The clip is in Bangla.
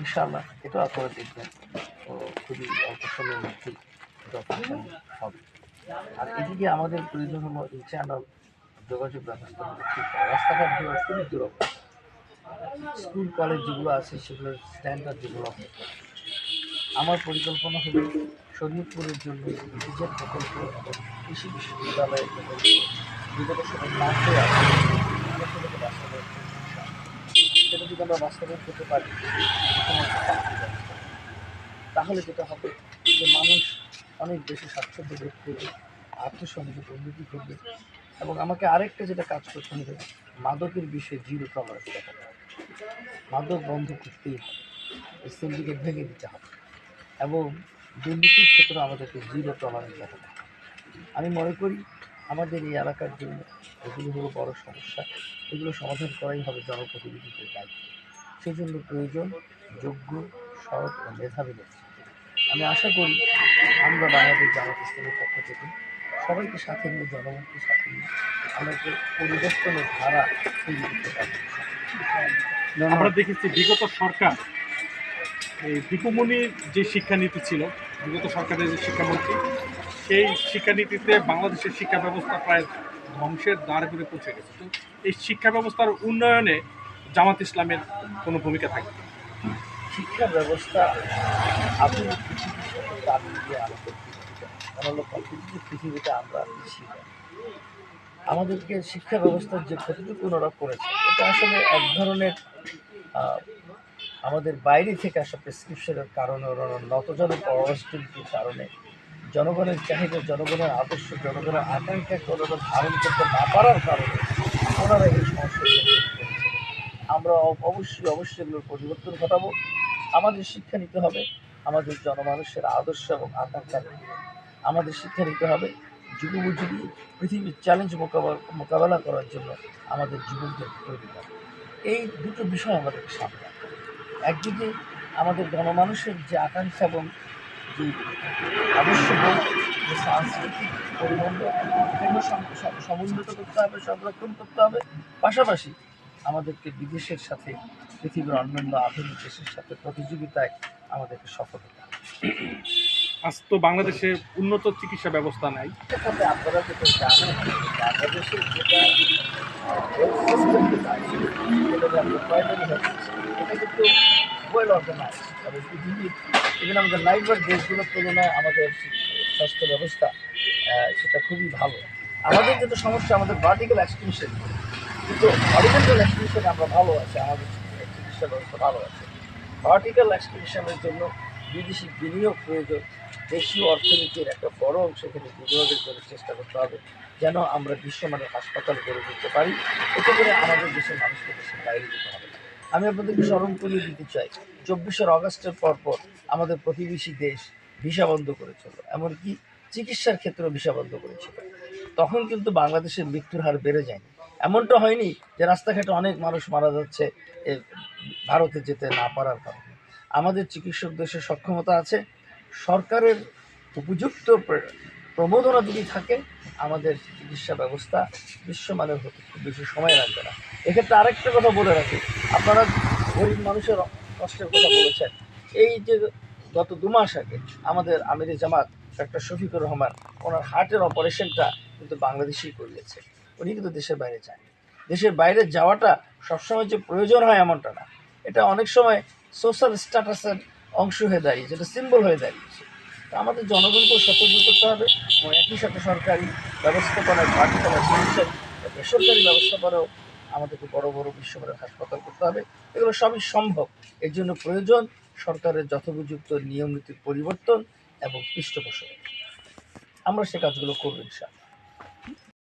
ইনশাআল্লাহ এটা আপনারা দেখবেন তো খুবই অল্প সময়ের মধ্যেই এটা অপারেশন হবে। আর এদিকে আমাদের প্রয়োজন হলো এই চ্যানেল যোগাযোগ ব্যবস্থা ঠিক করা। রাস্তাঘাট দেওয়া খুবই দুরূহ। স্কুল কলেজ যেগুলো আছে সেগুলোর স্ট্যান্ডার্ড ডেভেলপ। আমার পরিকল্পনা হলো শরীয়তপুরের জন্য ইপিজেড প্রকল্প এবং কৃষি বিশ্ববিদ্যালয়ের প্রকল্প বিগত সময় পাস হয়ে আছে, আমরা সেটাকে বাস্তবায়ন করব ইনশাআল্লাহ। সেটা যদি আমরা বাস্তবায়ন করতে পারি তখন হচ্ছে চাকরির ব্যবস্থা। তাহলে যেটা হবে যে মানুষ অনেক বেশি স্বাচ্ছন্দ্য বোধ করবে, আর্থসংযোগ উন্নতি করবে। এবং আমাকে আরেকটা যেটা কাজ করতে হবে, মাদকের বিষয়ে জিরো টলারেন্স দেখাতে হবে। মাদক বন্ধ করতেই হবে, এই সিন্ডিকেট ভেঙে দিতে হবে এবং দুর্নীতির ক্ষেত্রে আমাদেরকে জিরো টলারেন্স দেখাতে হবে। আমি মনে করি আমাদের এই এলাকার জন্য এগুলো হলো বড় সমস্যা। এগুলো সমাধান করাই হবে জনপ্রতিনিধিদের দায়িত্ব। সেজন্য প্রয়োজন যোগ্য, সৎ ও মেধাবী নেতৃত্ব। আমি আশা করি আমরা বাংলাদেশ জামাত ইসলামের পক্ষ থেকে সবাইকে সাথে নিয়ে, জনগণকে সাথে নিয়ে আমরা যে পরিবর্তনের ধারা তৈরি করতে পারবো। আমরা দেখেছি বিগত সরকার এই দীপুমনির যে শিক্ষানীতি ছিল, বিগত সরকারের যে শিক্ষামন্ত্রী, সেই শিক্ষানীতিতে বাংলাদেশের শিক্ষা ব্যবস্থা প্রায় ধ্বংসের দ্বার করে পৌঁছে গেছে। তো এই শিক্ষা ব্যবস্থার উন্নয়নে জামাত ইসলামের কোনো ভূমিকা থাকবে? শিক্ষা ব্যবস্থা আপনি পৃথিবীর সাথে তাল মিলিয়ে আমাদের পৃথিবীতে পৃথিবীতে আমরা পিছিয়ে। আমাদেরকে শিক্ষা ব্যবস্থার যে ক্ষতিটুকু ওনারা করেছে এটা আসলে এক ধরনের আমাদের বাইরে থেকে আসা প্রেসক্রিপশনের কারণে, ওনারা নতজানু পররাষ্ট্রনীতির কারণে, জনগণের চাহিদা, জনগণের আদর্শ, জনগণের আকাঙ্ক্ষাকে ওনারা ধারণ করতে না পারার কারণে ওনারা এই সমস্যার সম্মুখীন করেছে। আমরা অবশ্যই এগুলোর পরিবর্তন ঘটাবো। আমাদের শিক্ষা নিতে হবে আমাদের জনমানুষের আদর্শ এবং আকাঙ্ক্ষা। আমাদের শিক্ষা নিতে হবে যুগোপযোগী পৃথিবীর চ্যালেঞ্জ মোকাবেলা করার জন্য আমাদের যুবকদের তৈরি করা। এই দুটো বিষয় আমাদেরকে সামনে রাখতে হবে। একদিকে আমাদের জনমানুষের যে আকাঙ্ক্ষা এবং যে আবশ্যক, যে সাংস্কৃতিক পরিবহন এগুলো সমুন্নত করতে হবে, সংরক্ষণ করতে হবে। পাশাপাশি আমাদেরকে বিদেশের সাথে, পৃথিবীর অন্যান্য আধুনিক দেশের সাথে প্রতিযোগিতায় আমাদেরকে সফল হতে হবে। আজ তো বাংলাদেশে উন্নত চিকিৎসা ব্যবস্থা নাই। সাথে আপনারা যেটা জানেন, বাংলাদেশের যেটা হেলথ সিস্টেম যেটা আছে, যেটাকে আমরা প্রাইমারি হেলথ সিস্টেম, এটা কিন্তু ওয়েল অর্গানাইজ এবং পৃথিবীর ইভেন আমাদের নাইবার দেশগুলোর তুলনায় আমাদের স্বাস্থ্য ব্যবস্থা সেটা খুবই ভালো। আমাদের যেটা সমস্যা, আমাদের ভার্টিক্যাল এক্সটেনশন, কিন্তু হরিজন্টাল এক্সটেনশনে আমরা ভালো আছি, আমাদের চিকিৎসা ব্যবস্থা ভালো আছে। ভার্টিক্যাল এক্সটেনশনের জন্য বিদেশি বিনিয়োগ প্রয়োজন। দেশীয় অর্থনীতির একটা বড় অংশ এখানে বিনিয়োগের জন্য চেষ্টা করতে হবে, যেন আমরা বিশ্বমানের হাসপাতাল গড়ে তুলতে পারি। এতে করে আমাদের দেশের মানুষকে দেশের বাইরে যেতে হবে। আমি আপনাদেরকে স্মরণ করিয়ে দিতে চাই, 24 আগস্টের পরপর আমাদের প্রতিবেশী দেশ ভিসা বন্ধ করেছিল, এমনকি চিকিৎসার ক্ষেত্রেও ভিসা বন্ধ করেছিল। তখন কিন্তু বাংলাদেশের মৃত্যুর হার বেড়ে যায়নি। এমনটা হয়নি যে রাস্তাঘাটে অনেক মানুষ মারা যাচ্ছে ভারতে যেতে না পারার কারণে। আমাদের চিকিৎসক দেশের সক্ষমতা আছে, সরকারের উপযুক্ত প্রবোধনা যদি থাকে, আমাদের চিকিৎসা ব্যবস্থা বিশ্বমানের হতে খুব বেশি সময় লাগবে না। এক্ষেত্রে আরেকটা কথা বলে রাখি, আপনারা গরিব মানুষের কষ্টের কথা বলেছেন। এই যে গত 2 মাস আগে আমাদের আমিরে জামাত ডাক্তার শফিকুর রহমান, ওনার হার্টের অপারেশনটা কিন্তু বাংলাদেশেই করিয়েছে। উনি কিন্তু দেশের বাইরে যান। দেশের বাইরে যাওয়াটা সবসময় যে প্রয়োজন হয় এমনটা না, এটা অনেক সময় সোশ্যাল স্ট্যাটাসের অংশ হয়ে দাঁড়িয়েছে, এটা সিম্বল হয়ে দাঁড়িয়েছে। তো আমাদের জনগণকেও সতর্ক করতে হবে এবং একই সাথে সরকারি ব্যবস্থাপনায় ভার্টিক্যাল চিকিৎসা, বেসরকারি ব্যবস্থাপনাও আমাদেরকে বড় বড় বিশ্বমানের হাসপাতাল করতে হবে। এগুলো সবই সম্ভব। এর জন্য প্রয়োজন সরকারের যথোপযুক্ত নিয়ম নীতির পরিবর্তন এবং পৃষ্ঠপোষক। আমরা সে কাজগুলো করবো ইনশাআল্লাহ।